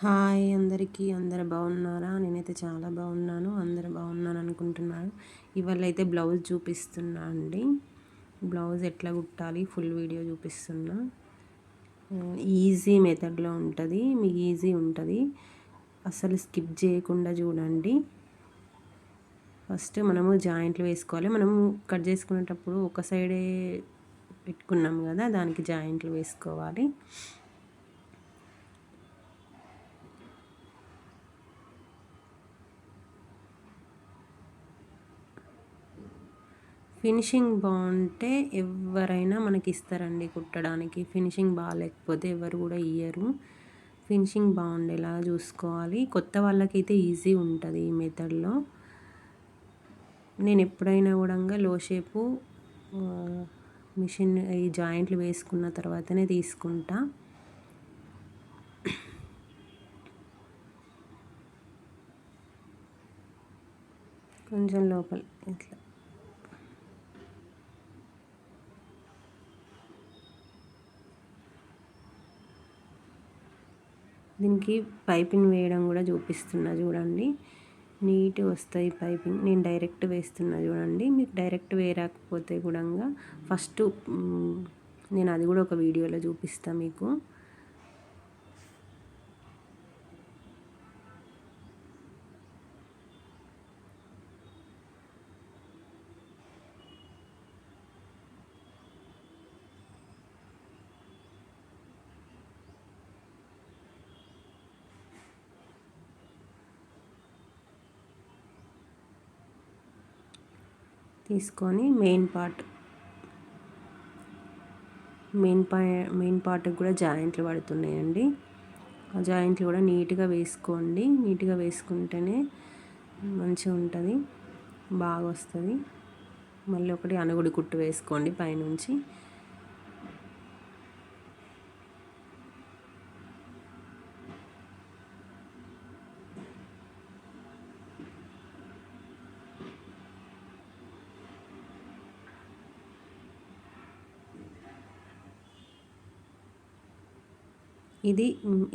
Hi అందరికీ, అందరు బాగున్నారా? నేనైతే చాలా బాగున్నాను. అందరు బాగున్నాను అనుకుంటున్నాను. ఇవాళ అయితే బ్లౌజ్ చూపిస్తున్నా అండి. బ్లౌజ్ ఎట్లా కుట్టాలి ఫుల్ వీడియో చూపిస్తున్నా. ఈజీ మెథడ్లో ఉంటుంది, మీకు ఈజీ ఉంటుంది. అసలు స్కిప్ చేయకుండా చూడండి. ఫస్ట్ మనము జాయింట్లు వేసుకోవాలి. మనం కట్ చేసుకునేటప్పుడు ఒక సైడే పెట్టుకున్నాం కదా, దానికి జాయింట్లు వేసుకోవాలి. ఫినిషింగ్ బాగుంటే ఎవరైనా మనకి ఇస్తారండి కుట్టడానికి. ఫినిషింగ్ బాగాలేకపోతే ఎవరు కూడా ఇయ్యరు. ఫినిషింగ్ బాగుండేలా చూసుకోవాలి. కొత్త వాళ్ళకైతే ఈజీ ఉంటుంది ఈ మెథడ్లో. నేను ఎప్పుడైనా కూడా లో షేపు మిషన్ ఈ జాయింట్లు వేసుకున్న తర్వాతనే తీసుకుంటా. కొంచెం లోపల ఇట్లా దీనికి పైపింగ్ వేయడం కూడా చూపిస్తున్నా చూడండి. నీట్గా వస్తాయి పైపింగ్. నేను డైరెక్ట్ వేస్తున్నా చూడండి. మీకు డైరెక్ట్ వేయకపోతే కూడా ఫస్ట్ నేను అది కూడా ఒక వీడియోలో చూపిస్తాను మీకు. తీసుకొని మెయిన్ పార్ట్కి కూడా జాయింట్లు పడుతున్నాయండి. ఆ జాయింట్లు కూడా నీట్గా వేసుకోండి. నీట్గా వేసుకుంటేనే మంచిగా ఉంటుంది, బాగా వస్తుంది. మళ్ళీ ఒకటి అనుగుడి కుట్టు వేసుకోండి పైనుంచి.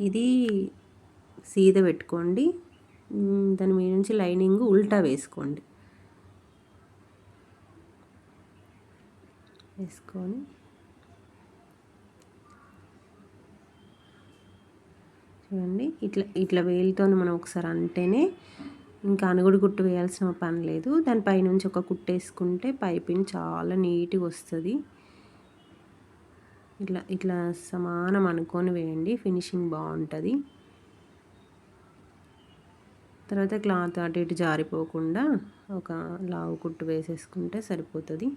ఇది సీద పెట్టుకోండి. దాని మీద నుంచి లైనింగ్ ఉల్టా వేసుకోండి. వేసుకొని చూడండి, ఇట్లా వేలుతో మనం ఒకసారి అంటేనే ఇంకా అనుగుడు కుట్టు వేయాల్సిన పని లేదు. దానిపైనుంచి ఒక కుట్టు వేసుకుంటే పైపింగ్ చాలా నీట్గా వస్తుంది. ఇట్లా సమానం అనుకొని వేయండి, ఫినిషింగ్ బాగుంటుంది. తర్వాత క్లాత్ అటు ఇటు జారిపోకుండా ఒక లావు కుట్టు వేసేసుకుంటే సరిపోతుంది.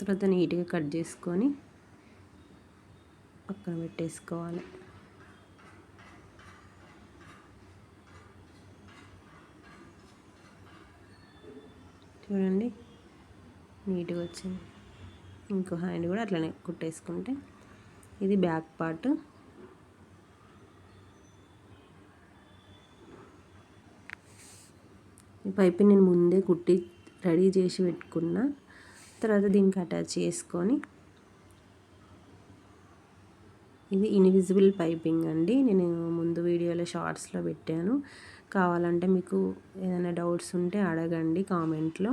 తర్వాత నీట్గా కట్ చేసుకొని పక్కన పెట్టేసుకోవాలి. చూడండి, నీట్గా వచ్చింది. ఇంకో హ్యాండ్ కూడా అట్లనే కుట్టేసుకుంటే ఇది బ్యాక్ పార్ట్. ఈ పైపు నేను ముందే కుట్టి రెడీ చేసి పెట్టుకున్నా. తర్వాత దీనికి అటాచ్ చేసుకొని, ఇది ఇన్విజిబుల్ పైపింగ్ అండి. నేను ముందు వీడియోలో షార్ట్స్లో పెట్టాను. కావాలంటే మీకు ఏదైనా డౌట్స్ ఉంటే అడగండి కామెంట్లో.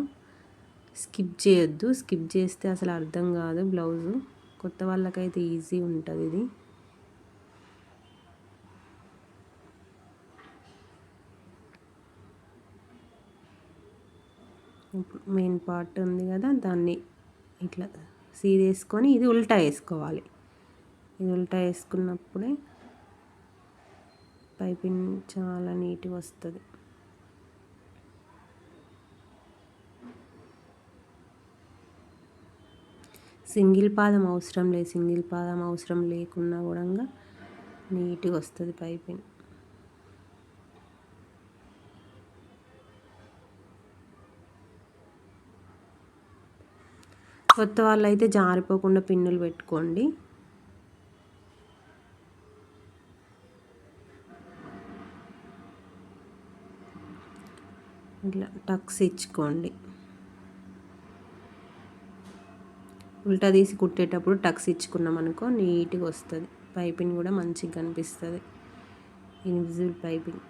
స్కిప్ చేయొద్దు, స్కిప్ చేస్తే అసలు అర్థం కాదు బ్లౌజు. కొత్త వాళ్ళకైతే ఈజీ ఉంటుంది ఇది. మెయిన్ పార్ట్ ఉంది కదా, దాన్ని ఇట్లా సీదేసుకొని ఇది ఉల్టా వేసుకోవాలి. ఇది ఉల్టా వేసుకున్నప్పుడే పైపింగ్ చాలా నీట్గా వస్తుంది. సింగిల్ పాదం అవసరం లేదు. సింగిల్ పాదం అవసరం లేకున్నా కూడా నీట్గా వస్తుంది పైపింగ్. కొత్త వాళ్ళు అయితే జారిపోకుండా పిన్నులు పెట్టుకోండి. ఇట్లా టక్స్ ఇచ్చుకోండి. ఉల్టా తీసి కుట్టేటప్పుడు టక్స్ ఇచ్చుకున్నాం అనుకో నీట్గా వస్తుంది. పైపింగ్ కూడా మంచిగా కనిపిస్తుంది. Invisible piping.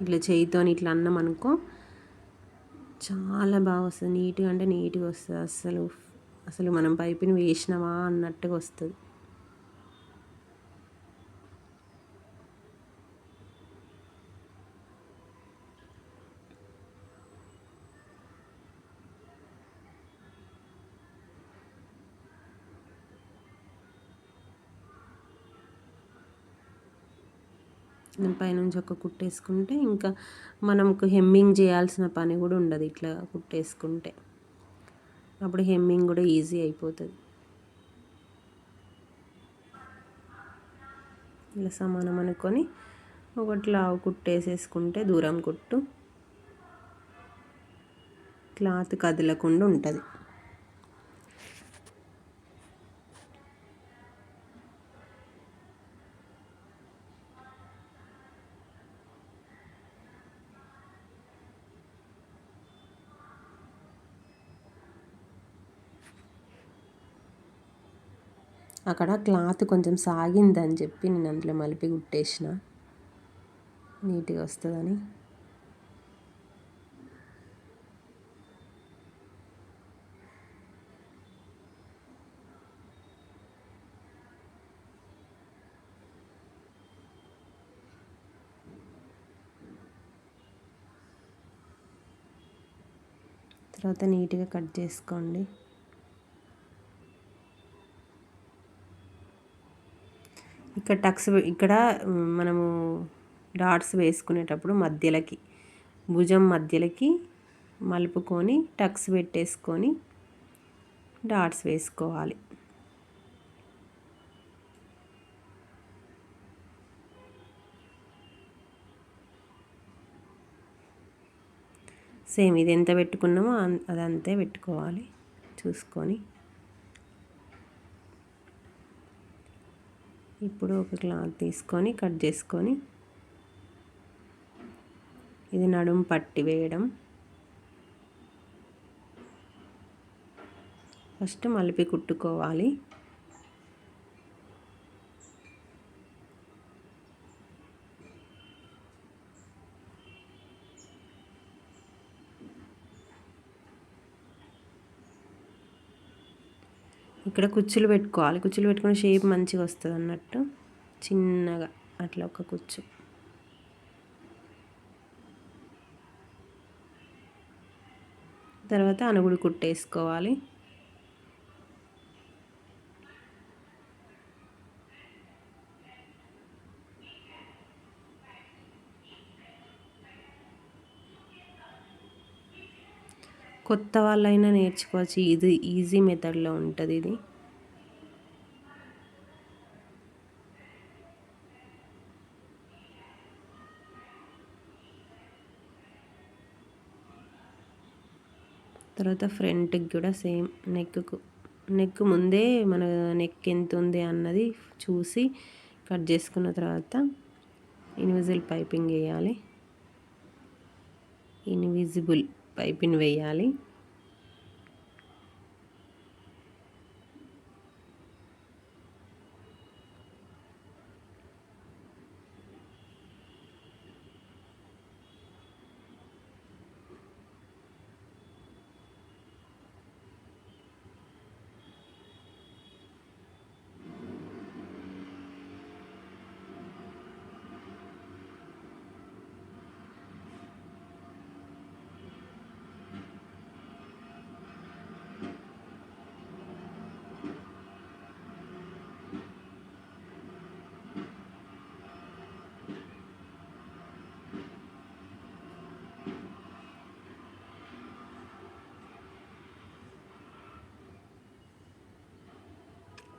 ఇట్లా చేయితోని ఇట్లా అన్నాం అనుకో చాలా బాగా వస్తుంది. నీట్గా అంటే నీట్గా వస్తుంది. అసలు మనం పైపింగ్ వేసినామా అన్నట్టుగా వస్తుంది. పైనుంచి ఒక కుట్టేసుకుంటే ఇంకా మనకు హెమ్మింగ్ చేయాల్సిన పని కూడా ఉండదు. ఇట్లా కుట్టేసుకుంటే అప్పుడు హెమ్మింగ్ కూడా ఈజీ అయిపోతుంది. ఇలా సమానం అనుకొని ఒకటి లావు కుట్టేసేసుకుంటే దూరం కుట్టు క్లాత్ కదలకుండా ఉంటుంది. అక్కడ క్లాత్ కొంచెం సాగిందని చెప్పి నేను అందులో మలిపి కుట్టేసిన నీట్గా వస్తుందని. తర్వాత నీట్గా కట్ చేసుకోండి. ఇక్కడ మనము డాట్స్ వేసుకునేటప్పుడు భుజం మధ్యలకి మలుపుకొని టక్స్ పెట్టేసుకొని డాట్స్ వేసుకోవాలి. సేమ్ ఇది ఎంత పెట్టుకున్నామో అదంతే పెట్టుకోవాలి చూసుకొని. ఇప్పుడు ఒక క్లాత్ తీసుకొని కట్ చేసుకొని ఇది నడుము పట్టి వేయడం. ఫస్ట్ మలిపి కుట్టుకోవాలి. ఇక్కడ కుచ్చులు పెట్టుకోవాలి. కుచ్చులు పెట్టుకునే షేప్ మంచిగా వస్తుంది అన్నట్టు చిన్నగా అట్లా ఒక కుచ్చు. తర్వాత అనుగుడు కుట్టేసుకోవాలి. కొత్త వాళ్ళైనా నేర్చుకోవచ్చు. ఇది ఈజీ మెథడ్లో ఉంటుంది ఇది. తర్వాత ఫ్రంట్కి కూడా సేమ్ నెక్ ముందే మన నెక్ ఎంత ఉంది అన్నది చూసి కట్ చేసుకున్న తర్వాత ఇన్విజిబుల్ పైపింగ్ వేయాలి.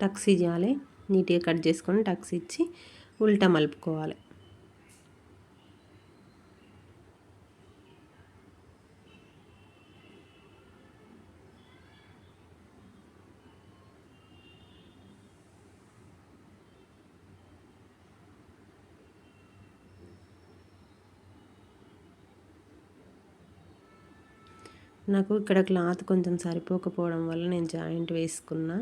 టక్స్ ఇవ్వాలి. నీట్గా కట్ చేసుకొని టక్స్ ఇచ్చి ఉల్టా మలుపుకోవాలి. నాకు ఇక్కడ క్లాత్ కొంచెం సరిపోకపోవడం వల్ల నేను జాయింట్ వేసుకున్నా.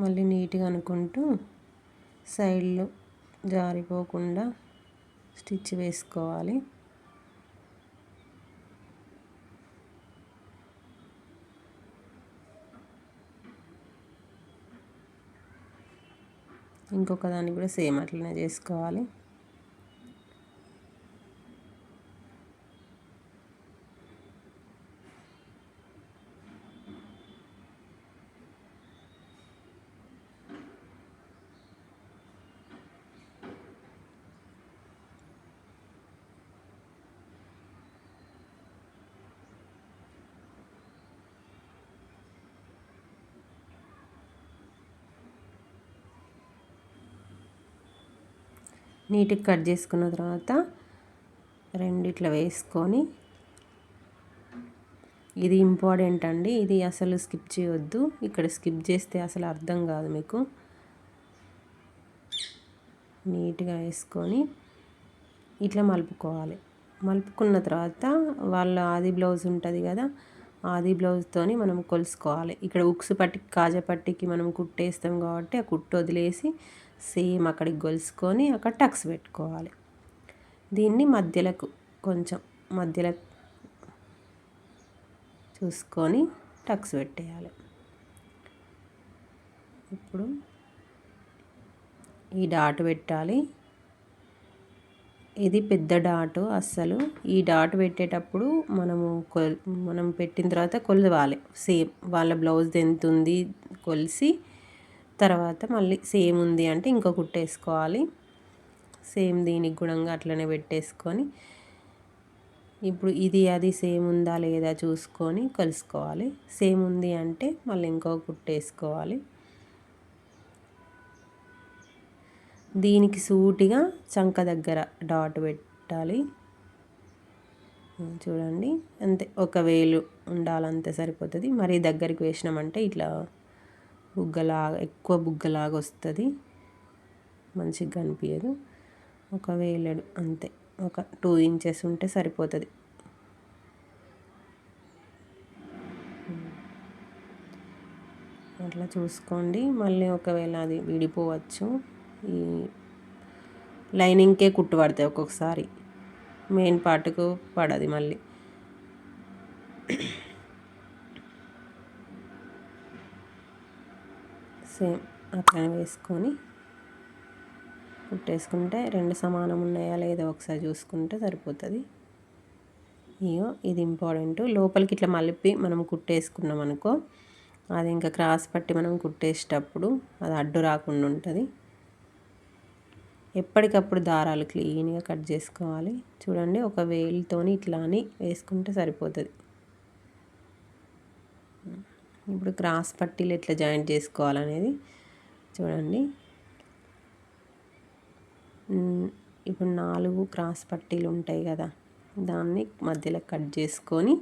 మళ్ళీ నీట్గా అనుకుంటూ సైడ్లు జారిపోకుండా స్టిచ్ వేసుకోవాలి. ఇంకొక దాన్ని కూడా సేమ్ అట్లనే చేసుకోవాలి. నీట్గా కట్ చేసుకున్న తర్వాత రెండిట్లా వేసుకొని, ఇది ఇంపార్టెంట్ అండి, ఇది అసలు స్కిప్ చేయొద్దు. ఇక్కడ స్కిప్ చేస్తే అసలు అర్థం కాదు మీకు. నీట్గా వేసుకొని ఇట్లా మలుపుకోవాలి. మలుపుకున్న తర్వాత వాళ్ళ ఆది బ్లౌజ్ ఉంటుంది కదా, ఆది బ్లౌజ్తోని మనం కొలుసుకోవాలి. ఇక్కడ ఉక్స్ పట్టి కాజా పట్టికి మనం కుట్టేస్తాం కాబట్టి ఆ కుట్టు వదిలేసి సేమ్ అక్కడికి గొలుసుకొని అక్కడ టక్స్ పెట్టుకోవాలి. దీన్ని మధ్యలకు కొంచెం మధ్యలో చూసుకొని టక్స్ పెట్టేయాలి. ఇప్పుడు ఈ డాట్ పెట్టాలి. ఇది పెద్ద డాట్. అస్సలు ఈ డాట్ పెట్టేటప్పుడు మనం పెట్టిన తర్వాత కొలవాలి. సేమ్ వాళ్ళ బ్లౌజ్ ఎంత ఉంది కొలిసి తర్వాత మళ్ళీ సేమ్ ఉంది అంటే ఇంకో కుట్టేసుకోవాలి. సేమ్ దీనికి గుణంగా అట్లనే పెట్టేసుకొని ఇప్పుడు ఇది అది సేమ్ ఉందా లేదా చూసుకొని కలుసుకోవాలి. సేమ్ ఉంది అంటే మళ్ళీ ఇంకో కుట్టేసుకోవాలి. దీనికి సూటిగా చంక దగ్గర డాట్ పెట్టాలి. చూడండి అంతే, ఒక వేలు ఉండాలంతే సరిపోతుంది. మరీ దగ్గరికి వేసినామంటే ఇట్లా బుగ్గలాగా ఎక్కువ బుగ్గలాగా వస్తుంది, మంచిగా కనిపించదు. ఒక వేలడు అంతే, ఒక 2 ఇంచెస్ ఉంటే సరిపోతుంది. అట్లా చూసుకోండి. మళ్ళీ ఒకవేళ అది విడిపోవచ్చు. ఈ లైనింగ్కే కుట్టు పడతాయి ఒక్కొక్కసారి, మెయిన్ పార్ట్కు పడది. మళ్ళీ సేమ్ అట్లనే వేసుకొని కుట్టేసుకుంటే రెండు సమానం ఉన్నాయా లేదా ఒకసారి చూసుకుంటే సరిపోతుంది. ఇగో ఇది ఇంపార్టెంట్. లోపలికి ఇట్లా మలిపి మనం కుట్టేసుకున్నాం అనుకో, అది ఇంకా క్రాస్ పట్టి మనం కుట్టేసేటప్పుడు అది అడ్డు రాకుండా ఉంటుంది. ఎప్పటికప్పుడు దారాలు క్లీన్గా కట్ చేసుకోవాలి. చూడండి, ఒక వేలుతోని ఇట్లా అని వేసుకుంటే సరిపోతుంది. ఇప్పుడు క్రాస్ పట్టీలు ఎట్లా జాయింట్ చేసుకోవాలనేది చూడండి. ఇప్పుడు 4 క్రాస్ పట్టీలు ఉంటాయి కదా, దాన్ని మధ్యలో కట్ చేసుకొని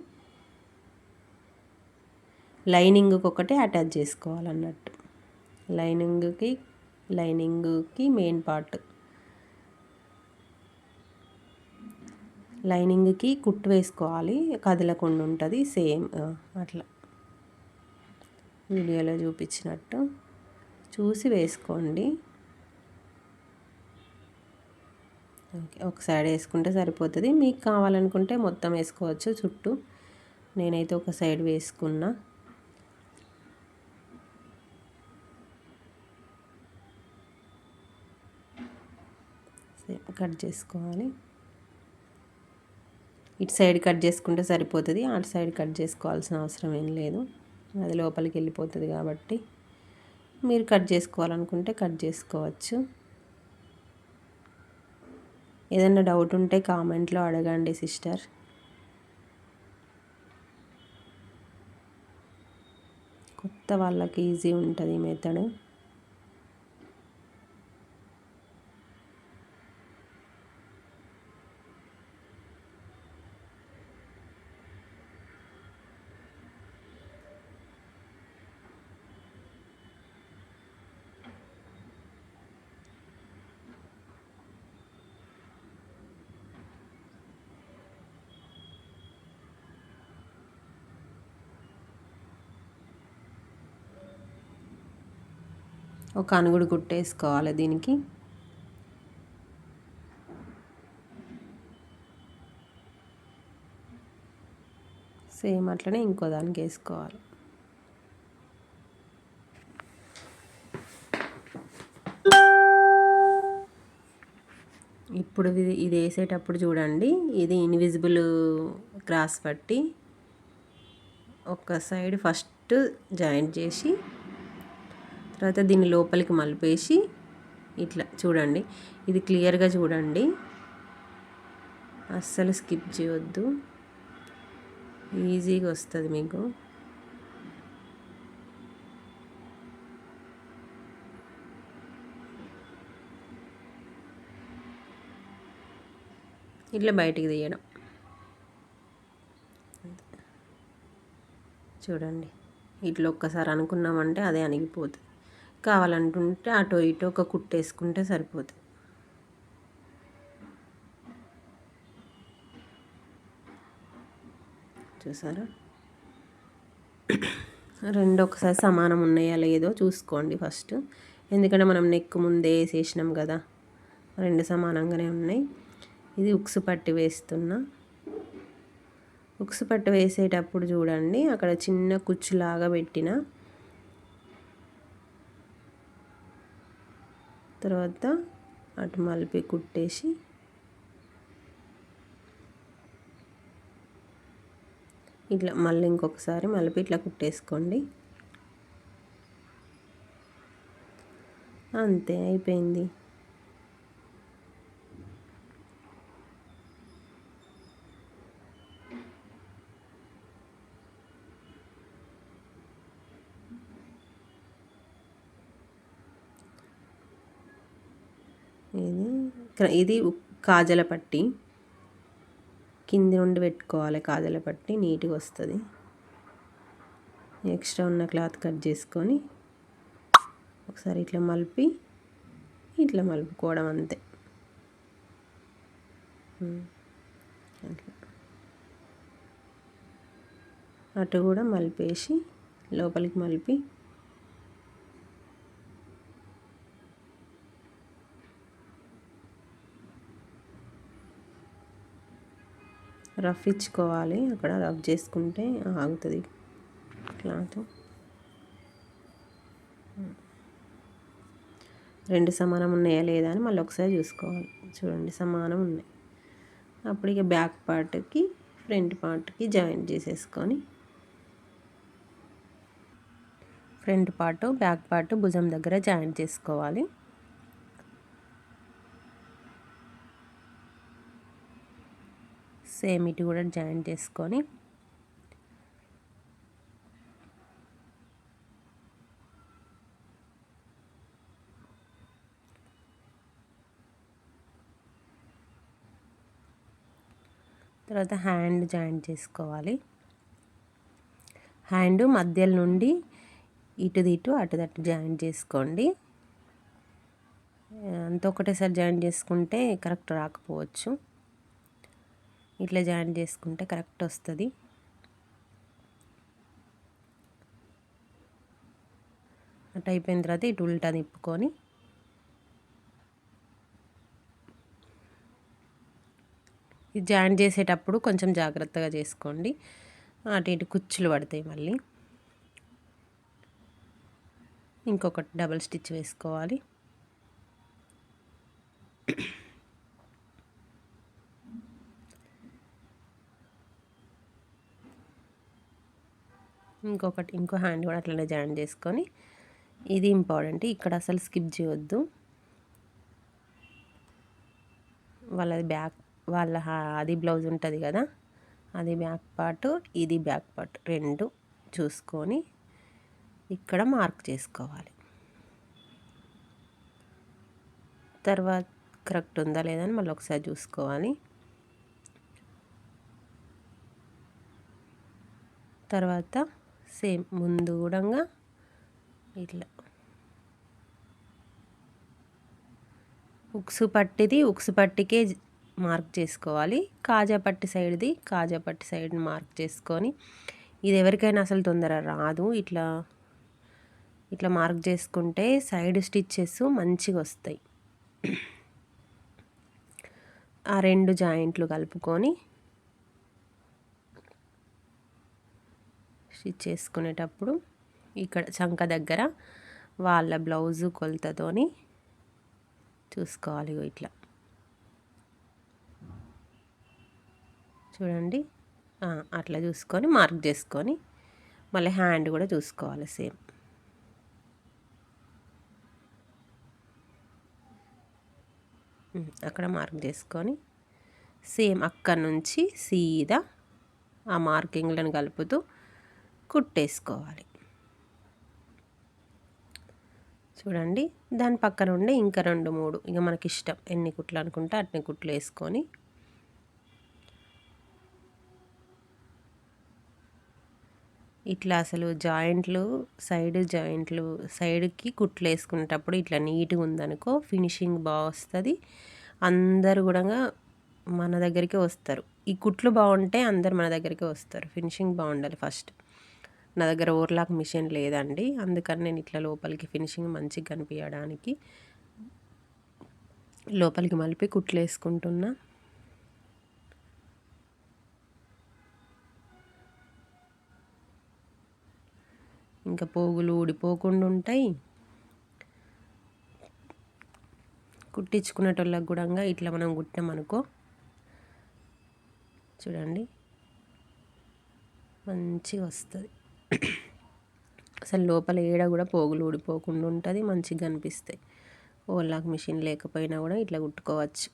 లైనింగ్కి ఒకటి అటాచ్ చేసుకోవాలన్నట్టు. లైనింగ్కి మెయిన్ పార్ట్, లైనింగ్కి కుట్టు వేసుకోవాలి, కదలకుండా ఉంటుంది. సేమ్ అట్లా వీడియోలో చూపించినట్టు చూసి వేసుకోండి. ఓకే, ఒక సైడ్ వేసుకుంటే సరిపోతుంది. మీకు కావాలనుకుంటే మొత్తం వేసుకోవచ్చు చుట్టూ. నేనైతే ఒక సైడ్ వేసుకున్నా. కట్ చేసుకోవాలి. ఇటు సైడ్ కట్ చేసుకుంటే సరిపోతుంది, అటు సైడ్ కట్ చేసుకోవాల్సిన అవసరం ఏం లేదు. అది లోపలికి వెళ్ళిపోతుంది కాబట్టి మీరు కట్ చేసుకోవాలనుకుంటే కట్ చేసుకోవచ్చు. ఏదైనా డౌట్ ఉంటే కామెంట్లో అడగండి సిస్టర్. కొత్త వాళ్ళకి ఈజీ ఉంటుంది ఈ మెథడ్. ఒక అనుగుడు కుట్టేసుకోవాలి దీనికి. సేమ్ అట్లనే ఇంకో దానికి వేసుకోవాలి. ఇప్పుడు ఇది వేసేటప్పుడు చూడండి, ఇది ఇన్విజిబుల్ క్రాస్ పట్టి ఒక సైడ్ ఫస్ట్ జాయింట్ చేసి తర్వాత దీన్ని లోపలికి మలిపేసి ఇట్లా చూడండి. ఇది క్లియర్గా చూడండి, అస్సలు స్కిప్ చేయొద్దు, ఈజీగా వస్తుంది మీకు. ఇట్లా బయటికి తీయడం చూడండి. ఇట్లా ఒక్కసారి అనుకున్నామంటే అదే అణిగిపోతుంది. కావాలంటుంటే అటో ఇటో ఒక కుట్టేసుకుంటే సరిపోతుంది. చూసారా, రెండు ఒకసారి సమానం ఉన్నాయా లేదో చూసుకోండి ఫస్ట్. ఎందుకంటే మనం నెక్ ముందే వేసేసినాం కదా, రెండు సమానంగానే ఉన్నాయి. ఇది ఉక్స్ పట్టి వేస్తున్నా. ఉక్స్ పట్టి వేసేటప్పుడు చూడండి, అక్కడ చిన్న కుచ్చులాగా పెట్టిన తర్వాత అటు మలిపి కుట్టేసి ఇట్లా మళ్ళీ ఇంకొకసారి మలిపి ఇట్లా కుట్టేసుకోండి. అంతే, అయిపోయింది. ఇది కాజల పట్టి కింది నుండి పెట్టుకోవాలి. కాజల పట్టి నీట్గా వస్తుంది. ఎక్స్ట్రా ఉన్న క్లాత్ కట్ చేసుకొని ఒకసారి ఇట్లా మలిపి ఇట్లా మలుపుకోవడం అంతే. అటు కూడా మలిపేసి లోపలికి మలిపి రఫ్ ఇచ్చుకోవాలి. అక్కడ రఫ్ చేసుకుంటే ఆగుతుంది క్లాత్. రెండు సమానం ఉన్నాయా లేదా అని మళ్ళీ ఒకసారి చూసుకోవాలి. చూడండి, సమానం ఉన్నాయి. అప్పుడు ఇక బ్యాక్ పార్ట్కి ఫ్రంట్ పార్ట్కి జాయింట్ చేసేసుకొని ఫ్రంట్ పార్ట్ బ్యాక్ పార్ట్ భుజం దగ్గర జాయింట్ చేసుకోవాలి. సేమ్ ఇటు కూడా జాయింట్ చేసుకొని తర్వాత హ్యాండ్ జాయింట్ చేసుకోవాలి. హ్యాండ్ మధ్యలో నుండి ఇటు అటు జాయింట్ చేసుకోండి. అంత ఒకటేసారి జాయింట్ చేసుకుంటే కరెక్ట్ రాకపోవచ్చు. ఇట్లా జాయింట్ చేసుకుంటే కరెక్ట్ వస్తుంది. అటు అయిపోయిన తర్వాత ఇటు ఉల్టా తిప్పుకొని ఇది జాయింట్ చేసేటప్పుడు కొంచెం జాగ్రత్తగా చేసుకోండి, అటు ఇటు కుచ్చులు పడతాయి. మళ్ళీ ఇంకొకటి డబల్ స్టిచ్ వేసుకోవాలి. ఇంకో హ్యాండ్ కూడా అట్లనే జాయిన్ చేసుకొని, ఇది ఇంపార్టెంట్, ఇక్కడ అసలు స్కిప్ చేయొద్దు. వాళ్ళ అది బ్లౌజ్ ఉంటుంది కదా, అది బ్యాక్ పార్ట్, ఇది బ్యాక్ పార్ట్, రెండు చూసుకొని ఇక్కడ మార్క్ చేసుకోవాలి. తర్వాత కరెక్ట్ ఉందా లేదా అని మళ్ళీ ఒకసారి చూసుకోవాలి. తర్వాత సేమ్ ముందు కూడా ఇట్లా ఉక్సు పట్టికే మార్క్ చేసుకోవాలి. కాజా పట్టి సైడ్ని మార్క్ చేసుకొని, ఇది ఎవరికైనా అసలు తొందర రాదు. ఇట్లా ఇట్లా మార్క్ చేసుకుంటే సైడ్ స్టిచ్చెస్ మంచిగా వస్తాయి. ఆ 2 జాయింట్లు కలుపుకొని స్టిచ్ చేసుకునేటప్పుడు ఇక్కడ చంక దగ్గర వాళ్ళ బ్లౌజు కొలతతోని చూసుకోవాలి. ఇట్లా చూడండి, అట్లా చూసుకొని మార్క్ చేసుకొని మళ్ళీ హ్యాండ్ కూడా చూసుకోవాలి సేమ్. అక్కడ మార్క్ చేసుకొని సేమ్ అక్కడి నుంచి సీదా ఆ మార్కింగ్లను కలుపుతూ కుట్టేసుకోవాలి. చూడండి, దాని పక్కన ఉండి ఇంకా 2, 3 ఇక మనకి ఇష్టం ఎన్ని కుట్లు అనుకుంటే అన్ని కుట్లు వేసుకొని ఇట్లా అసలు జాయింట్లు సైడ్కి కుట్లు వేసుకునేటప్పుడు ఇట్లా నీట్గా ఉందనుకో ఫినిషింగ్ బాగా వస్తుంది. అందరు కూడా మన దగ్గరికి వస్తారు. ఈ కుట్లు బాగుంటే అందరు మన దగ్గరికి వస్తారు. ఫినిషింగ్ బాగుండాలి ఫస్ట్. నా దగ్గర ఓవర్లాక్ మిషన్ లేదండి, అందుకని నేను ఇట్లా లోపలికి ఫినిషింగ్ మంచిగా కనిపించడానికి లోపలికి మలిపి కుట్లు వేసుకుంటున్నా. ఇంకా పోగులు ఊడిపోకుండా ఉంటాయి. కుట్టించుకునేటోళ్ళకి కూడా ఇట్లా మనం కుట్టామనుకో చూడండి మంచిగా వస్తుంది. అసలు లోపల ఏడ కూడా పోగులు ఊడిపోకుండా ఉంటుంది, మంచిగా కనిపిస్తాయి. ఓవర్లాక్ మిషన్ లేకపోయినా కూడా ఇట్లా కుట్టుకోవచ్చు.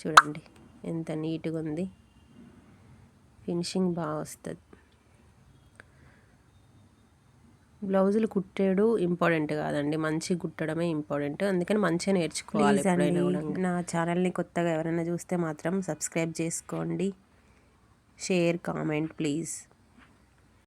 చూడండి ఎంత నీట్గా ఉంది, ఫినిషింగ్ బాగా వస్తుంది. బ్లౌజులు కుట్టేడు ఇంపార్టెంట్ కాదండి, మంచిగా కుట్టడమే ఇంపార్టెంట్. అందుకని మంచిగా నేర్చుకోవాలి. ఎప్పుడైనా కూడా నా ఛానల్ని కొత్తగా ఎవరైనా చూస్తే మాత్రం సబ్స్క్రైబ్ చేసుకోండి, షేర్, కామెంట్ ప్లీజ్.